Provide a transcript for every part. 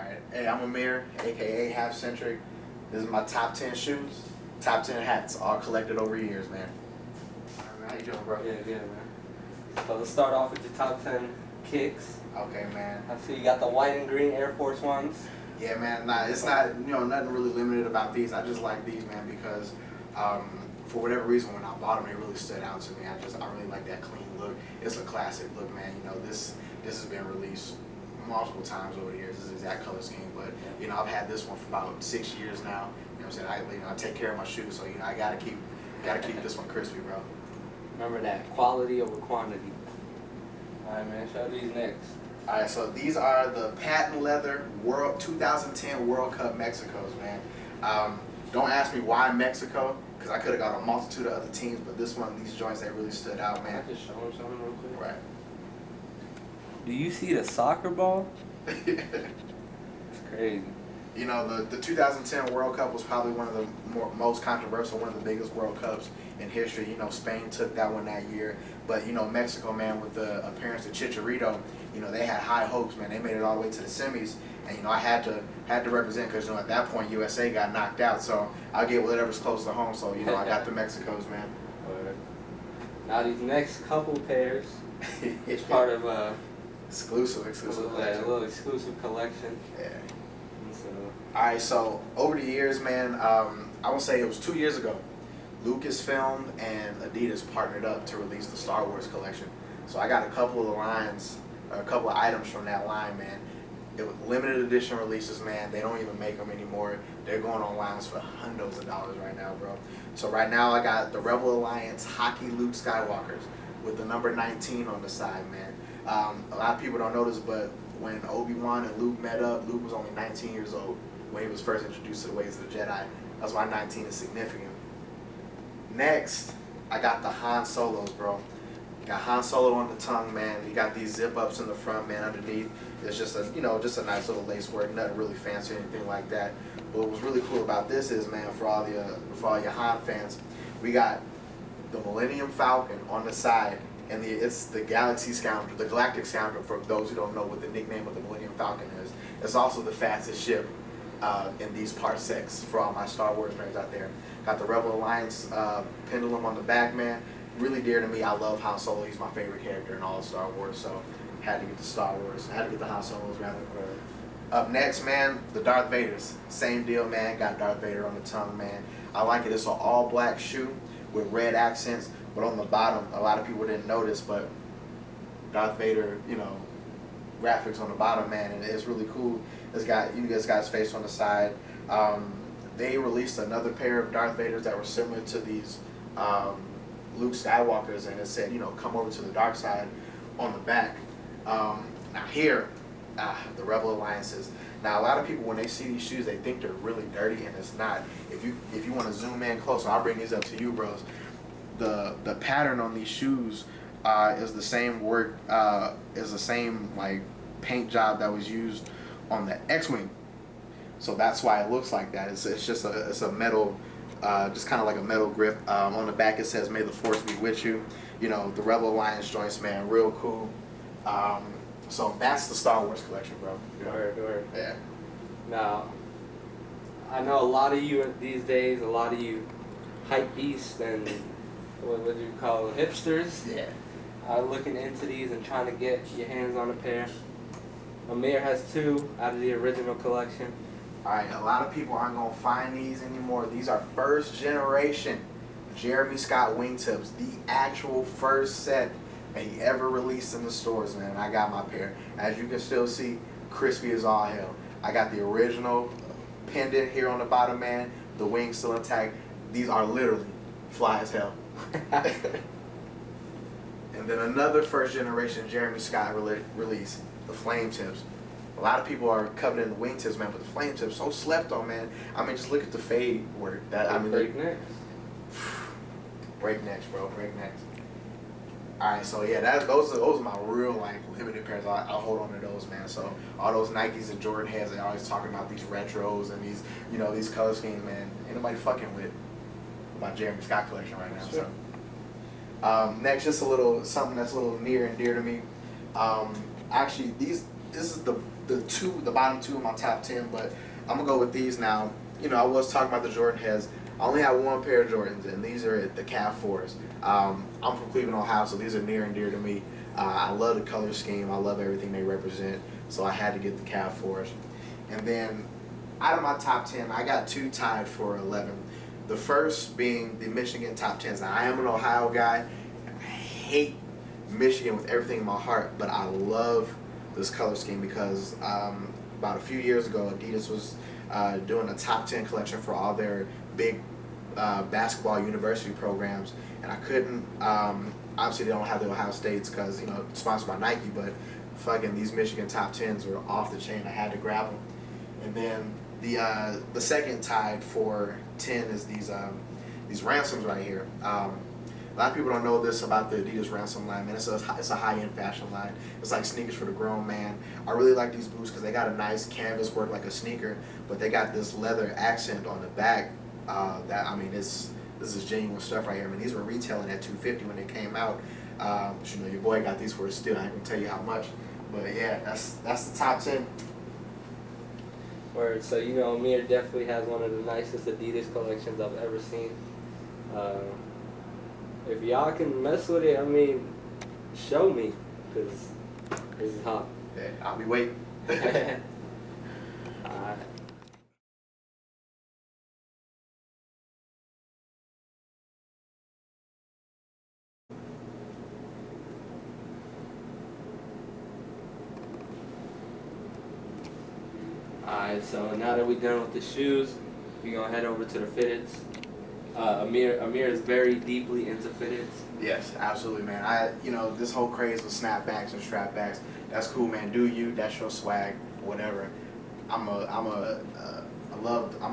Alright, hey, I'm Amir, aka Half Centric. This is my top 10 shoes, top 10 hats, all collected over years, man. How you doing, bro? Yeah, good, man. So let's start off with your top 10 kicks. Okay, man. I see you got the white and green Air Force Ones. Yeah, man. Nah, it's not, nothing really limited about these. I just like these, man, because for whatever reason, when I bought them, they really stood out to me. I really like that clean look. It's a classic look, man. This has been released multiple times over the years. This is the exact color scheme, but I've had this one for about 6 years now. You know what I'm saying? I take care of my shoes, so I gotta keep this one crispy, bro. Remember that, quality over quantity. All right, man. Show these next. All right, so these are the patent leather World 2010 World Cup Mexicos, man. Don't ask me why Mexico, because I could have got a multitude of other teams, but these joints, they really stood out, man. Can I just show them something real quick? Right. Do you see the soccer ball? It's crazy. The 2010 World Cup was probably one of the most controversial, one of the biggest World Cups in history. Spain took that one that year. But, Mexico, man, with the appearance of Chicharito, they had high hopes, man. They made it all the way to the semis. And, I had to represent because, at that point, USA got knocked out. So I'll get whatever's close to home. So, I got the Mexicos, man. Now these next couple pairs is part of exclusive a collection. little exclusive collection. Yeah. So, Alright, so over the years, man, I will say it was 2 years ago, Lucasfilm and Adidas partnered up to release the Star Wars collection. So I got a couple of items from that line, man. It was limited edition releases, man. They don't even make them anymore. They're going on lines for hundreds of dollars right now, bro. So right now I got the Rebel Alliance Hockey Luke Skywalkers with the number 19 on the side, man. A lot of people don't know this, but when Obi-Wan and Luke met up, Luke was only 19 years old when he was first introduced to the ways of the Jedi. That's why 19 is significant. Next, I got the Han Solos, bro. Got Han Solo on the tongue, man. You got these zip-ups in the front, man, underneath. It's just a nice little lace work, nothing really fancy or anything like that. But what was really cool about this is, man, for all your Han fans, we got the Millennium Falcon on the side, and it's the Galaxy Scoundrel, the Galactic Scoundrel, for those who don't know what the nickname of the Millennium Falcon is. It's also the fastest ship in these parsecs for all my Star Wars nerds out there. Got the Rebel Alliance pendulum on the back, man. Really dear to me. I love Han Solo. He's my favorite character in all of Star Wars, so had to get the Star Wars. Had to get the Han Solos, rather. Up next, man, the Darth Vaders. Same deal, man. Got Darth Vader on the tongue, man. I like it. It's an all-black shoe with red accents, but on the bottom, a lot of people didn't notice, but Darth Vader, graphics on the bottom, man, and it's really cool. This got his face on the side. They released another pair of Darth Vaders that were similar to these Luke Skywalkers, and it said, come over to the dark side on the back. Now here, the Rebel Alliances. Now a lot of people, when they see these shoes, they think they're really dirty, and it's not. If you want to zoom in closer, I'll bring these up to you, bros. The pattern on these shoes is the same like paint job that was used on the X-Wing. So that's why it looks like that. It's just a metal, just kind of like a metal grip. On the back it says, "May the Force be with you." The Rebel Alliance joints, man, real cool. So that's the Star Wars collection, bro. Word. Yeah. Now, I know a lot of you these days, a lot of you hype beasts and what would you call hipsters? Yeah. Are looking into these and trying to get your hands on a pair. Amir has two out of the original collection. Alright, a lot of people aren't going to find these anymore. These are first generation Jeremy Scott wingtips, the actual first set that he ever released in the stores, man. I got my pair. As you can still see, crispy as all hell. I got the original pendant here on the bottom, man. The wings still intact. These are literally fly as hell. And then another first generation Jeremy Scott release, the flame tips. A lot of people are coveting the wingtips, man, but the flame tips so slept on, man. I mean, just look at the fade work. Breaknecks. Breaknecks, bro. Breaknecks. All right, so yeah, those are my real limited pairs. I'll hold on to those, man. So all those Nikes and Jordan heads, they always talking about these retros and these color schemes, man. Ain't nobody fucking with my Jeremy Scott collection right now. Sure. So next, just something that's a little near and dear to me. Actually, this is the bottom two of my top 10, but I'm gonna go with these now. You know, I was talking about the Jordan heads. I only have one pair of Jordans, and these are the Calf 4s. I'm from Cleveland, Ohio, so these are near and dear to me. I love the color scheme. I love everything they represent, so I had to get the Calf 4s. And then, out of my top 10, I got two tied for 11. The first being the Michigan top 10s. Now, I am an Ohio guy. I hate Michigan with everything in my heart, but I love this color scheme because about a few years ago, Adidas was doing a top 10 collection for all their big basketball university programs, and I couldn't. Obviously, they don't have the Ohio States because, you know, it's sponsored by Nike, but fucking these Michigan top 10s were off the chain. I had to grab them. And then the second tied for 10 is these ransoms right here. A lot of people don't know this about the Adidas ransom line, man. It's a high-end fashion line. It's like sneakers for the grown man. I really like these boots because they got a nice canvas work like a sneaker, but they got this leather accent on the back. This is genuine stuff right here. I mean, these were retailing at $250 when they came out. But you know, your boy got these for a steal. I ain't gonna tell you how much, but yeah, that's the top 10. Word. So, you know, Amir definitely has one of the nicest Adidas collections I've ever seen. If y'all can mess with it, I mean, show me, because this is hot. Yeah, I'll be waiting. Alright. Alright, so now that we're done with the shoes, we're going to head over to the fitteds. Amir is very deeply into fitteds. Yes, absolutely, man. This whole craze with snapbacks and strapbacks, that's cool, man. Do you? That's your swag, whatever. I'm a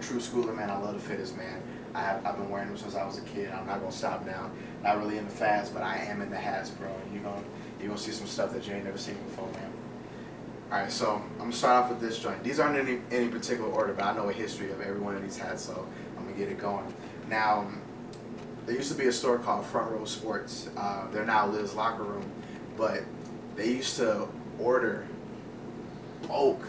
true schooler, man. I love the fitteds, man. I've been wearing them since I was a kid. I'm not gonna stop now. Not really into fads, but I am into hats, bro. You're gonna see some stuff that you ain't never seen before, man. All right, so I'm gonna start off with this joint. These aren't in any particular order, but I know a history of every one of these hats, so I'm gonna get it going. Now, there used to be a store called Front Row Sports. They're now Liz Locker Room, but they used to order bulk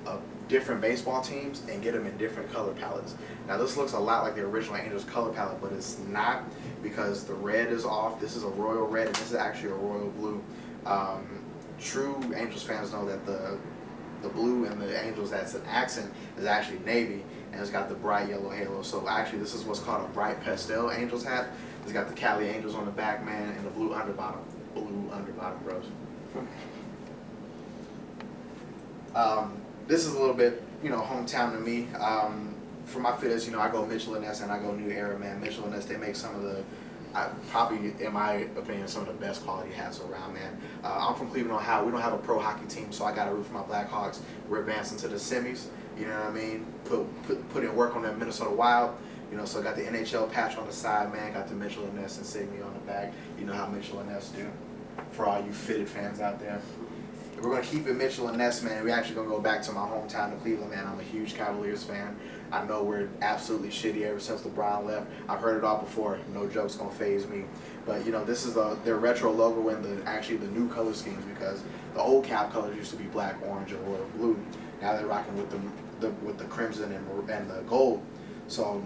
of different baseball teams and get them in different color palettes. Now, this looks a lot like the original Angels color palette, but it's not because the red is off. This is a royal red, and this is actually a royal blue. True Angels fans know that the blue in the Angels that's an accent is actually navy, and it's got the bright yellow halo. So actually, this is what's called a bright pastel Angels hat. It's got the Cali Angels on the back, man, and the blue underbottom. Blue underbottom, bros. This is a little bit, hometown to me. For my fitters, I go Mitchell & Ness and I go New Era, man. Mitchell & Ness, they make some of the, probably, in my opinion, some of the best quality hats around, man. I'm from Cleveland, Ohio. We don't have a pro hockey team, so I got to root for my Blackhawks. We're advancing to the semis, you know what I mean? Put in work on that Minnesota Wild. So I got the NHL patch on the side, man. Got the Mitchell & Ness insignia on the back. You know how Mitchell & Ness do, for all you fitted fans out there. We're going to keep it Mitchell & Ness, man. We're actually going to go back to my hometown of Cleveland, man. I'm a huge Cavaliers fan. I know we're absolutely shitty ever since LeBron left. I've heard it all before. No joke's going to faze me. But, this is their retro logo and actually the new color schemes, because the old Cav colors used to be black, orange, or royal blue. Now they're rocking with the crimson and the gold. So,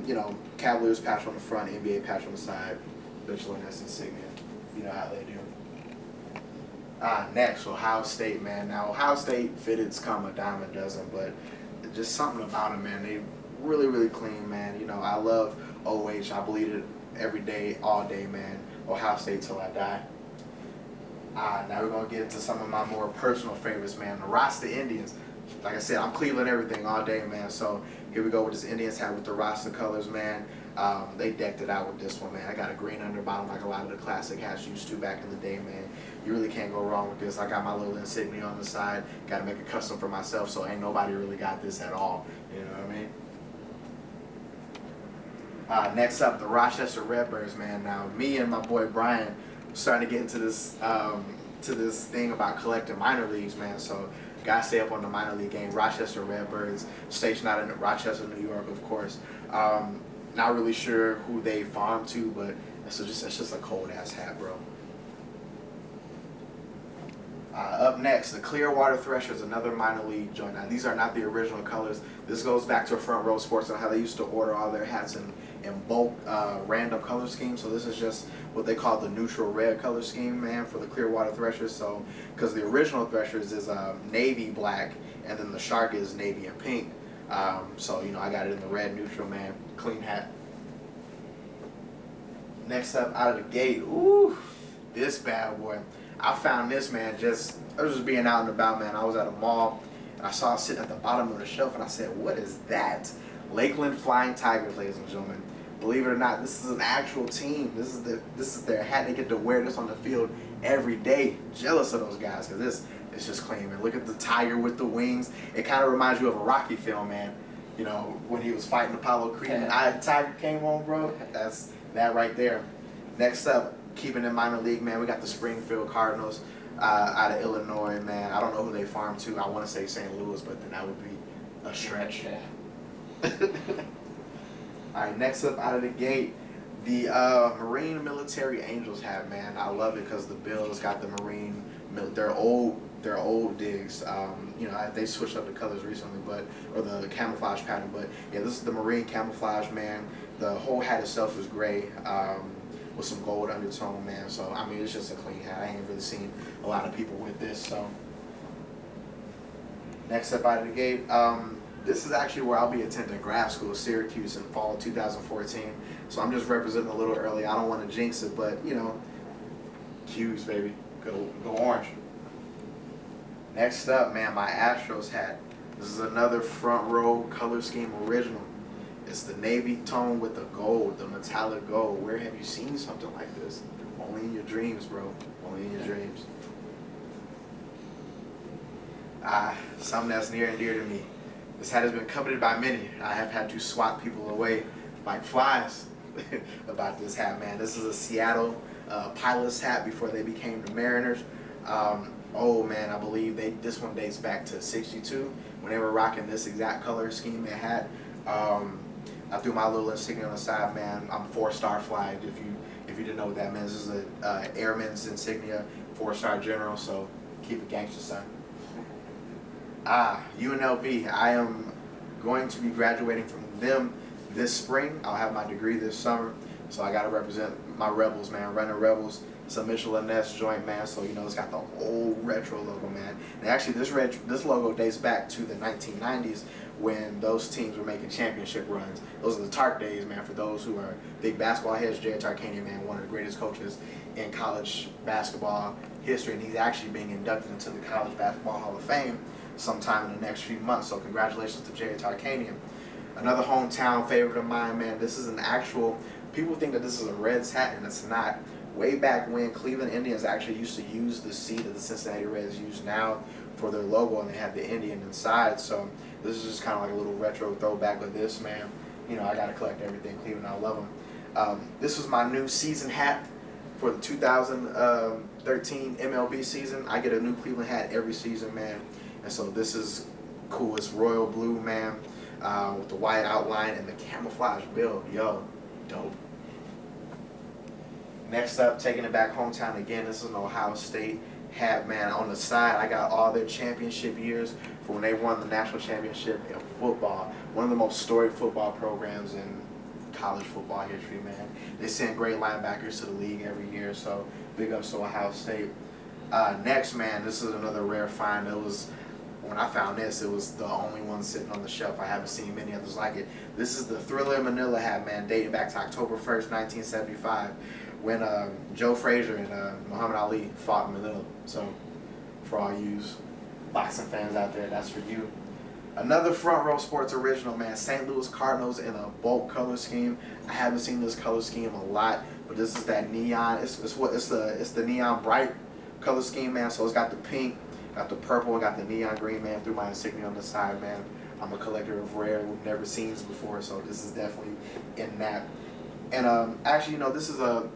Cavaliers patch on the front, NBA patch on the side, Mitchell & Ness insignia. You know how they do. Next, Ohio State, man. Now, Ohio State fitteds come a dime a dozen, but just something about them, man. They really, really clean, man. I love OH. I bleed it every day, all day, man. Ohio State till I die. Now we're going to get into some of my more personal favorites, man. The Rasta Indians. Like I said, I'm Cleveland everything all day, man. So here we go with this Indians hat with the Rasta colors, man. They decked it out with this one, man. I got a green underbottom like a lot of the classic hats used to back in the day, man. You really can't go wrong with this. I got my little insignia on the side. Got to make it custom for myself, so ain't nobody really got this at all. You know what I mean? Next up, the Rochester Redbirds, man. Now, me and my boy Brian starting to get into this thing about collecting minor leagues, man. So gotta stay up on the minor league game. Rochester Redbirds, stationed out in Rochester, New York, of course. Not really sure who they farm to, but it's just a cold ass hat, bro. Up next, the Clearwater Threshers, another minor league joint. Now, these are not the original colors. This goes back to a Front Row Sports and how they used to order all their hats in bulk, random color schemes. So this is just what they call the neutral red color scheme, man, for the Clearwater Threshers. So, because the original Threshers is navy black, and then the Shark is navy and pink. So, I got it in the red neutral, man. Clean hat. Next up, out of the gate, ooh, this bad boy. I found this, man, I was just being out and about, man. I was at a mall, and I saw it sitting at the bottom of the shelf, and I said, what is that? Lakeland Flying Tigers, ladies and gentlemen. Believe it or not, this is an actual team. This is their hat. They get to wear this on the field every day. Jealous of those guys, because this is just clean, man. Look at the tiger with the wings. It kind of reminds you of a Rocky film, man. When he was fighting Apollo Creed, and the tiger came on, bro. That's that right there. Next up, keeping in minor league, man, we got the Springfield Cardinals out of Illinois, man. I don't know who they farm to. I want to say St. Louis, but then that would be a stretch. All right, next up out of the gate, the Marine Military Angels hat, man. I love it because the Bills got the Marine. They're old digs. They switched up the colors recently, or the camouflage pattern. But yeah, this is the Marine camouflage, man. The whole hat itself is gray. With some gold undertone, man. So it's just a clean hat. I ain't really seen a lot of people with this. So next up out of the gate, this is actually where I'll be attending grad school, Syracuse, in fall of 2014. So I'm just representing a little early. I don't want to jinx it, but Q's, baby, go orange. Next up, man, my Astros hat. This is another Front Row color scheme original. It's the navy tone with the gold, the metallic gold. Where have you seen something like this? Only in your dreams, bro. Only in your dreams. Something that's near and dear to me. This hat has been coveted by many. I have had to swat people away like flies about this hat, man. This is a Seattle Pilots hat before they became the Mariners. Oh man, I believe this one dates back to '62 when they were rocking this exact color scheme and hat. I threw my little insignia on the side, man. I'm 4-star flag. If you didn't know what that means, this is a airman's insignia, 4-star general. So keep it gangster, son. UNLV. I am going to be graduating from them this spring. I'll have my degree this summer, so I got to represent my Rebels, man. Running Rebels. It's a Michelin Ness joint, man. So it's got the old retro logo, man. And actually, this logo dates back to the 1990s. When those teams were making championship runs. Those are the Tark days, man, for those who are big basketball heads. Jay Tarkanian, man, one of the greatest coaches in college basketball history, and he's actually being inducted into the College Basketball Hall of Fame sometime in the next few months, so congratulations to Jay Tarkanian. Another hometown favorite of mine, man. This is an actual, people think that this is a Reds hat, and it's not. Way back when Cleveland Indians actually used to use the C that the Cincinnati Reds use now for their logo, and they have the Indian inside, so this is just kind of like a little retro throwback of this, man. I got to collect everything Cleveland. I love them. This was my new season hat for the 2013 MLB season. I get a new Cleveland hat every season, man. And so this is cool. It's royal blue, man, with the white outline and the camouflage build. Yo, dope. Next up, taking it back hometown again. This is an Ohio State hat, man. On the side, I got all their championship years for when they won the national championship in football. One of the most storied football programs in college football history, man. They send great linebackers to the league every year, so big ups to Ohio State. Next, man, this is another rare find. When I found this, it was the only one sitting on the shelf. I haven't seen many others like it. This is the Thriller Manila hat, man, dating back to October 1st, 1975. When Joe Frazier and Muhammad Ali fought in Manila. So, for all you boxing fans out there, that's for you. Another Front Row Sports original, man. St. Louis Cardinals in a bulk color scheme. I haven't seen this color scheme a lot, but this is that neon. It's the neon bright color scheme, man. So it's got the pink, got the purple, and got the neon green, man. Through my insignia on the side, man. I'm a collector of rare, we've never seen this before, so this is definitely in that. And actually, this is a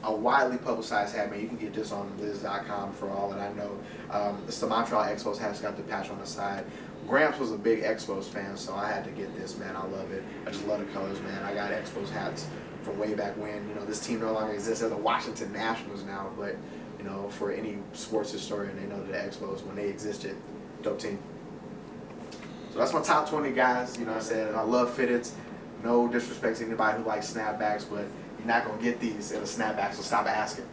widely publicized hat, man. You can get this on Liz.com for all that I know. It's the Montreal Expos hat. It's got the patch on the side. Gramps was a big Expos fan, so I had to get this, man. I love it. I just love the colors, man. I got Expos hats from way back when. This team no longer exists. They're the Washington Nationals now, but you know, for any sports historian, they know that the Expos, when they existed, dope team. So that's my top 20 guys, you know what I'm saying? And I love fitteds. No disrespect to anybody who likes snapbacks, but you're not going to get these in a snapback, so stop asking.